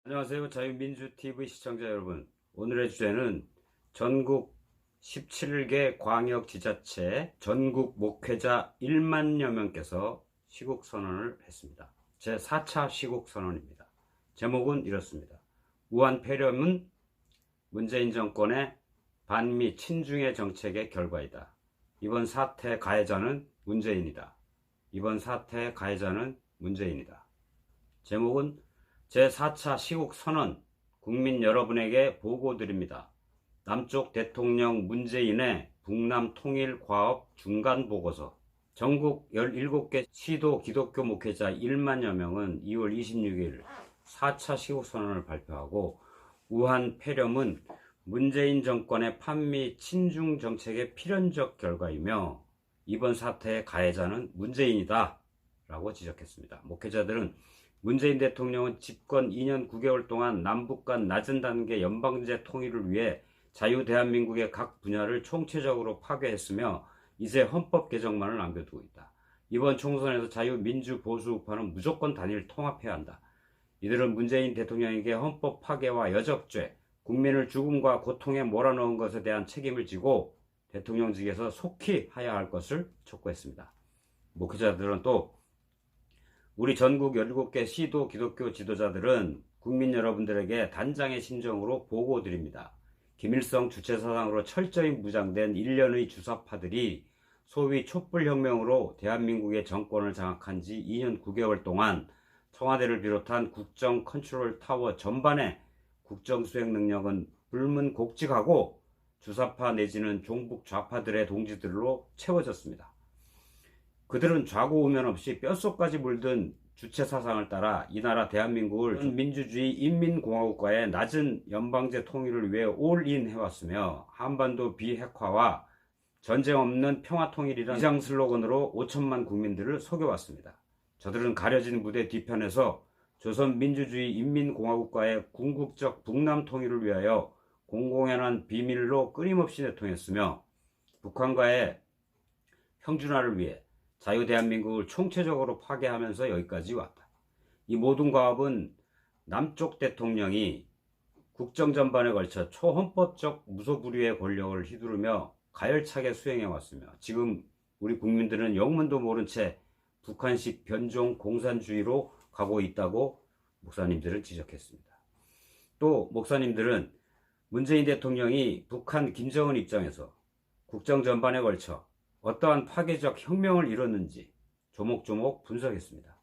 안녕하세요. 자유민주TV 시청자 여러분. 오늘의 주제는 전국 17개 광역지자체 전국 목회자 1만여 명께서 시국선언을 했습니다. 제4차 시국선언입니다. 제목은 이렇습니다. 우한 폐렴은 문재인 정권의 반미 친중의 정책의 결과이다. 이번 사태 가해자는 문재인이다. 이번 사태 가해자는 문재인이다. 제목은 제4차 시국선언 국민 여러분에게 보고드립니다. 남쪽 대통령 문재인의 북남 통일 과업 중간보고서. 전국 17개 시도 기독교 목회자 1만여 명은 2월 26일 4차 시국선언을 발표하고 우한 폐렴은 문재인 정권의 반미 친중 정책의 필연적 결과이며 이번 사태의 가해자는 문재인이다 라고 지적했습니다. 목회자들은 문재인 대통령은 집권 2년 9개월 동안 남북 간 낮은 단계 연방제 통일을 위해 자유 대한민국의 각 분야를 총체적으로 파괴했으며 이제 헌법 개정만을 남겨두고 있다. 이번 총선에서 자유민주 보수 우파는 무조건 단일 통합해야 한다. 이들은 문재인 대통령에게 헌법 파괴와 여적죄, 국민을 죽음과 고통에 몰아넣은 것에 대한 책임을 지고 대통령직에서 속히 하야 할 것을 촉구했습니다. 목회자들은 또 우리 전국 17개 시도 기독교 지도자들은 국민 여러분들에게 단장의 심정으로 보고드립니다. 김일성 주체사상으로 철저히 무장된 일련의 주사파들이 소위 촛불혁명으로 대한민국의 정권을 장악한 지 2년 9개월 동안 청와대를 비롯한 국정 컨트롤 타워 전반의 국정 수행 능력은 불문곡직하고 주사파 내지는 종북 좌파들의 동지들로 채워졌습니다. 그들은 좌고우면 없이 뼛속까지 물든 주체 사상을 따라 이 나라 대한민국을 민주주의 인민공화국과의 낮은 연방제 통일을 위해 올인 해왔으며 한반도 비핵화와 전쟁 없는 평화통일이란 이장 슬로건으로 5천만 국민들을 속여왔습니다. 저들은 가려진 무대 뒤편에서 조선민주주의 인민공화국과의 궁극적 북남 통일을 위하여 공공연한 비밀로 끊임없이 내통했으며 북한과의 평준화를 위해 자유대한민국을 총체적으로 파괴하면서 여기까지 왔다. 이 모든 과업은 남쪽 대통령이 국정 전반에 걸쳐 초헌법적 무소불위의 권력을 휘두르며 가열차게 수행해왔으며 지금 우리 국민들은 영문도 모른 채 북한식 변종 공산주의로 가고 있다고 목사님들은 지적했습니다. 또 목사님들은 문재인 대통령이 북한 김정은 입장에서 국정 전반에 걸쳐 어떠한 파괴적 혁명을 이뤘는지 조목조목 분석했습니다.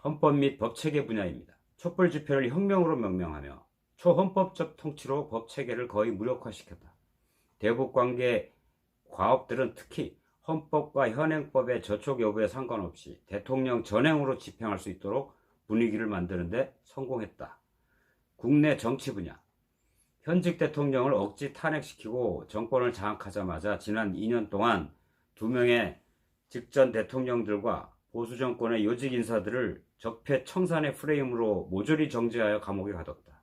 헌법 및 법체계 분야입니다. 촛불 집회를 혁명으로 명명하며 초헌법적 통치로 법체계를 거의 무력화시켰다. 대북관계 과업들은 특히 헌법과 현행법의 저촉 여부에 상관없이 대통령 전행으로 집행할 수 있도록 분위기를 만드는 데 성공했다. 국내 정치 분야. 현직 대통령을 억지 탄핵시키고 정권을 장악하자마자 지난 2년 동안 2명의 직전 대통령들과 보수 정권의 요직 인사들을 적폐청산의 프레임으로 모조리 정지하여 감옥에 가뒀다.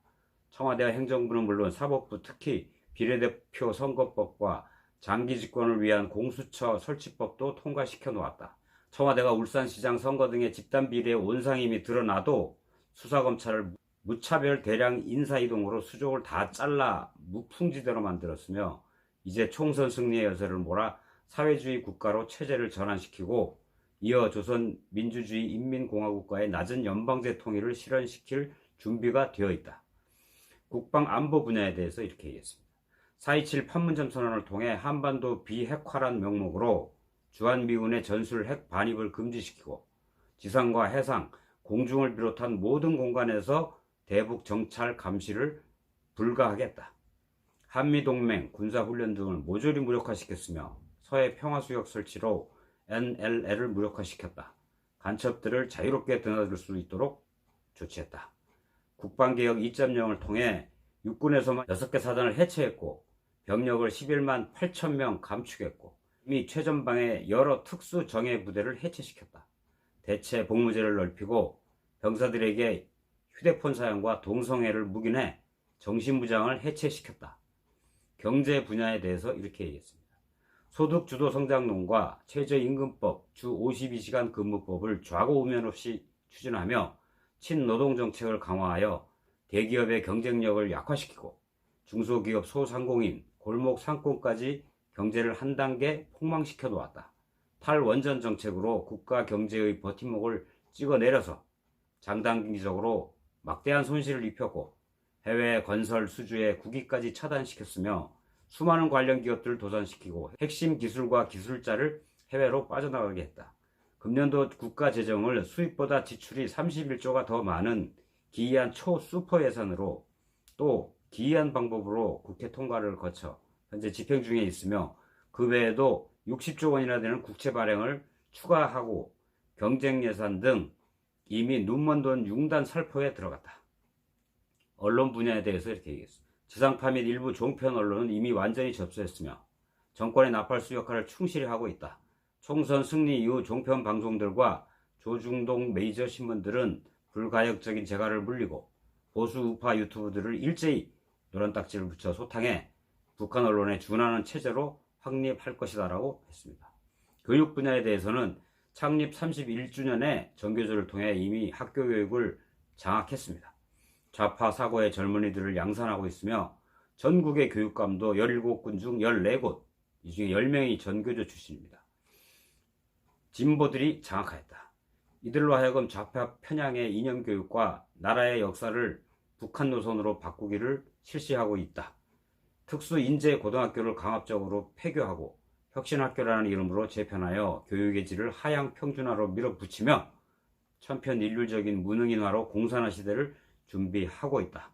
청와대와 행정부는 물론 사법부, 특히 비례대표 선거법과 장기 집권을 위한 공수처 설치법도 통과시켜 놓았다. 청와대가 울산시장 선거 등의 집단 비리의 온상임이 드러나도 수사검찰을 무차별 대량 인사이동으로 수족을 다 잘라 무풍지대로 만들었으며 이제 총선 승리의 열쇠를 몰아 사회주의 국가로 체제를 전환시키고 이어 조선 민주주의 인민공화국과의 낮은 연방제 통일을 실현시킬 준비가 되어 있다. 국방 안보 분야에 대해서 이렇게 얘기했습니다. 4.27 판문점 선언을 통해 한반도 비핵화란 명목으로 주한미군의 전술 핵 반입을 금지시키고 지상과 해상, 공중을 비롯한 모든 공간에서 대북 정찰 감시를 불가하겠다. 한미동맹, 군사훈련 등을 모조리 무력화시켰으며 서해 평화수역 설치로 NLL을 무력화시켰다. 간첩들을 자유롭게 드나들 수 있도록 조치했다. 국방개혁 2.0을 통해 육군에서만 6개 사단을 해체했고 병력을 11만 8천 명 감축했고 이미 최전방의 여러 특수 정예 부대를 해체시켰다. 대체 복무제를 넓히고 병사들에게 휴대폰 사용과 동성애를 묵인해 정신부장을 해체시켰다. 경제 분야에 대해서 이렇게 얘기했습니다. 소득주도 성장론과 최저임금법, 주 52시간 근무법을 좌고우면 없이 추진하며 친노동정책을 강화하여 대기업의 경쟁력을 약화시키고 중소기업 소상공인, 골목 상권까지 경제를 한 단계 폭망시켜 놓았다. 탈원전 정책으로 국가 경제의 버팀목을 찍어내려서 장단기적으로 막대한 손실을 입혔고 해외 건설 수주의 국위까지 차단시켰으며 수많은 관련 기업들을 도산시키고 핵심 기술과 기술자를 해외로 빠져나가게 했다. 금년도 국가 재정을 수입보다 지출이 31조가 더 많은 기이한 초슈퍼 예산으로 또 기이한 방법으로 국회 통과를 거쳐 현재 집행 중에 있으며 그 외에도 60조 원이나 되는 국채 발행을 추가하고 경쟁 예산 등 이미 눈먼 돈 융단 살포에 들어갔다. 언론 분야에 대해서 이렇게 얘기했습니다. 지상파 및 일부 종편 언론은 이미 완전히 접수했으며 정권의 나팔수 역할을 충실히 하고 있다. 총선 승리 이후 종편 방송들과 조중동 메이저 신문들은 불가역적인 재갈을 물리고 보수 우파 유튜브들을 일제히 노란 딱지를 붙여 소탕해 북한 언론에 준하는 체제로 확립할 것이다 라고 했습니다. 교육 분야에 대해서는 창립 31주년에 정교조를 통해 이미 학교 교육을 장악했습니다. 좌파 사고의 젊은이들을 양산하고 있으며 전국의 교육감도 17군 중 14곳, 이 중에 10명이 전교조 출신입니다. 진보들이 장악하였다. 이들로 하여금 좌파 편향의 이념교육과 나라의 역사를 북한 노선으로 바꾸기를 실시하고 있다. 특수인재 고등학교를 강압적으로 폐교하고 혁신학교라는 이름으로 재편하여 교육의 질을 하향 평준화로 밀어붙이며 천편일률적인 무능인화로 공산화 시대를 준비하고 있다.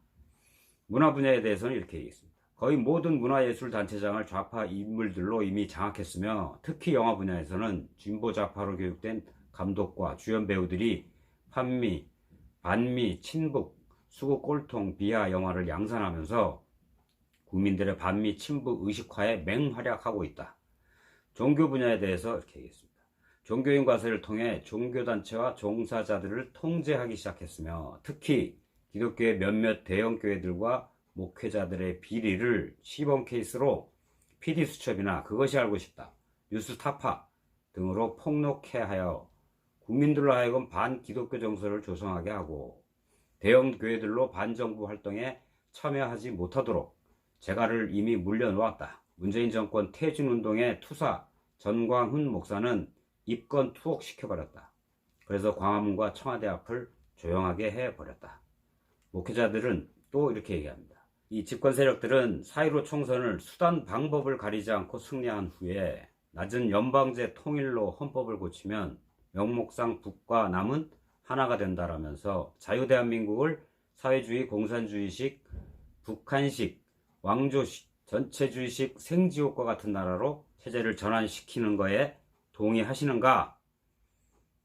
문화 분야에 대해서는 이렇게 얘기했습니다. 거의 모든 문화예술단체장을 좌파 인물들로 이미 장악했으며 특히 영화 분야에서는 진보 좌파로 교육된 감독과 주연 배우들이 판미, 반미, 친북, 수구 꼴통, 비하 영화를 양산하면서 국민들의 반미, 친북 의식화에 맹활약하고 있다. 종교 분야에 대해서 이렇게 얘기했습니다. 종교인 과세를 통해 종교단체와 종사자들을 통제하기 시작했으며 특히 기독교의 몇몇 대형 교회들과 목회자들의 비리를 시범 케이스로 PD수첩이나 그것이 알고 싶다, 뉴스타파 등으로 폭로케 하여 국민들로 하여금 반기독교 정서를 조성하게 하고 대형 교회들로 반정부 활동에 참여하지 못하도록 재갈을 이미 물려놓았다. 문재인 정권 퇴진운동의 투사 전광훈 목사는 입건 투옥시켜버렸다. 그래서 광화문과 청와대 앞을 조용하게 해버렸다. 목회자들은 또 이렇게 얘기합니다. 이 집권 세력들은 4.15 총선을 수단 방법을 가리지 않고 승리한 후에 낮은 연방제 통일로 헌법을 고치면 명목상 북과 남은 하나가 된다라면서 자유대한민국을 사회주의 공산주의식, 북한식, 왕조식, 전체주의식 생지옥과 같은 나라로 체제를 전환시키는 거에 동의하시는가?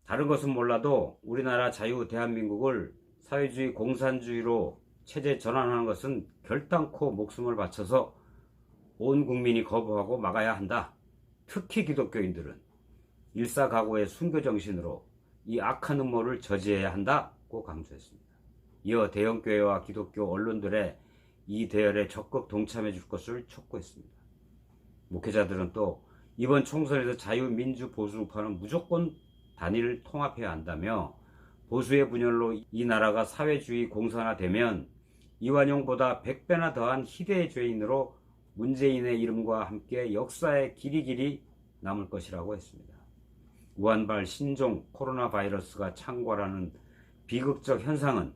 다른 것은 몰라도 우리나라 자유대한민국을 사회주의 공산주의로 체제 전환하는 것은 결단코 목숨을 바쳐서 온 국민이 거부하고 막아야 한다. 특히 기독교인들은 일사각오의 순교정신으로 이 악한 음모를 저지해야 한다고 강조했습니다. 이어 대형교회와 기독교 언론들의 이 대열에 적극 동참해 줄 것을 촉구했습니다. 목회자들은 또 이번 총선에서 자유민주보수우파는 무조건 단일 통합해야 한다며 보수의 분열로 이 나라가 사회주의 공산화되면 이완용보다 100배나 더한 희대의 죄인으로 문재인의 이름과 함께 역사에 길이길이 남을 것이라고 했습니다. 우한발 신종 코로나 바이러스가 창궐하는 비극적 현상은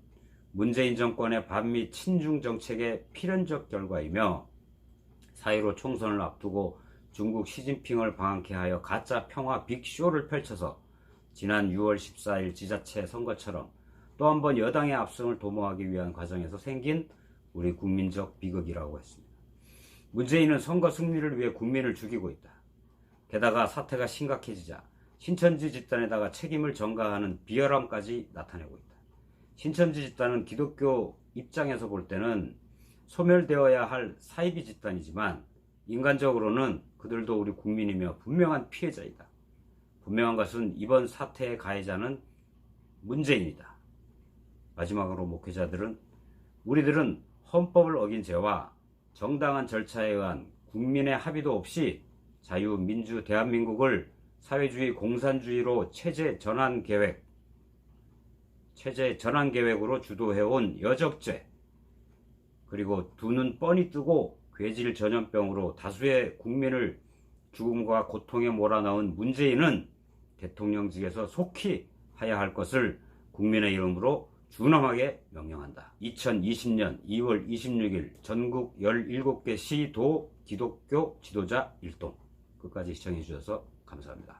문재인 정권의 반미 친중 정책의 필연적 결과이며 4.15 총선을 앞두고 중국 시진핑을 방한케 하여 가짜 평화 빅쇼를 펼쳐서 지난 6월 14일 지자체 선거처럼 또 한 번 여당의 압승을 도모하기 위한 과정에서 생긴 우리 국민적 비극이라고 했습니다. 문재인은 선거 승리를 위해 국민을 죽이고 있다. 게다가 사태가 심각해지자 신천지 집단에다가 책임을 전가하는 비열함까지 나타내고 있다. 신천지 집단은 기독교 입장에서 볼 때는 소멸되어야 할 사이비 집단이지만 인간적으로는 그들도 우리 국민이며 분명한 피해자이다. 분명한 것은 이번 사태의 가해자는 문재인이다. 마지막으로 목회자들은 우리들은 헌법을 어긴 죄와 정당한 절차에 의한 국민의 합의도 없이 자유민주 대한민국을 사회주의 공산주의로 체제 전환 계획으로 주도해온 여적죄, 그리고 두 눈 뻔히 뜨고 괴질 전염병으로 다수의 국민을 죽음과 고통에 몰아넣은 문재인은 대통령직에서 속히 하야할 것을 국민의 이름으로 준엄하게 명령한다. 2020년 2월 26일 전국 17개 시도 기독교 지도자 일동. 끝까지 시청해 주셔서 감사합니다.